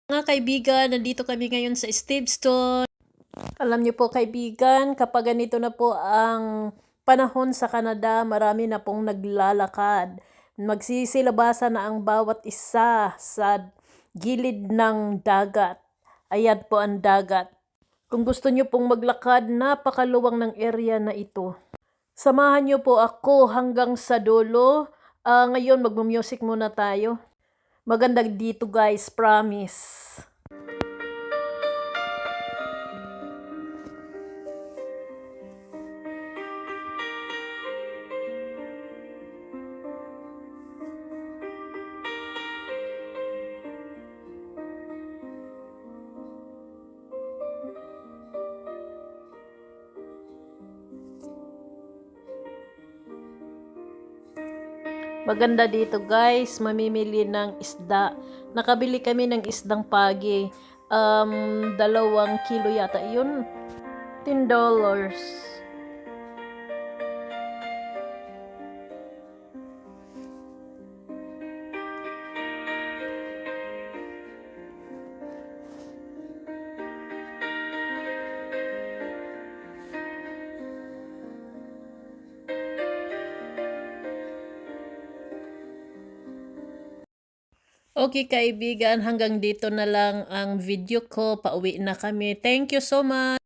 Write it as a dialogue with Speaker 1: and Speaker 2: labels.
Speaker 1: Mga kaibigan, nandito kami ngayon sa Steveston. Alam niyo po kaibigan, kapag ganito na po ang panahon sa Canada, marami na pong naglalakad. Magsisilabasan na ang bawat isa sa gilid ng dagat. Ayan po ang dagat. Kung gusto niyo pong maglakad, napakaluwang ng area na ito. Samahan niyo po ako hanggang sa dulo. Ngayon magmu-music muna tayo. Maganda dito guys, promise. Maganda dito guys, mamimili ng isda. Nakabili kami ng isdang pagi. 2 kilo yata yun. $10. Okay kaibigan, hanggang dito na lang ang video ko. Pauwi na kami. Thank you so much.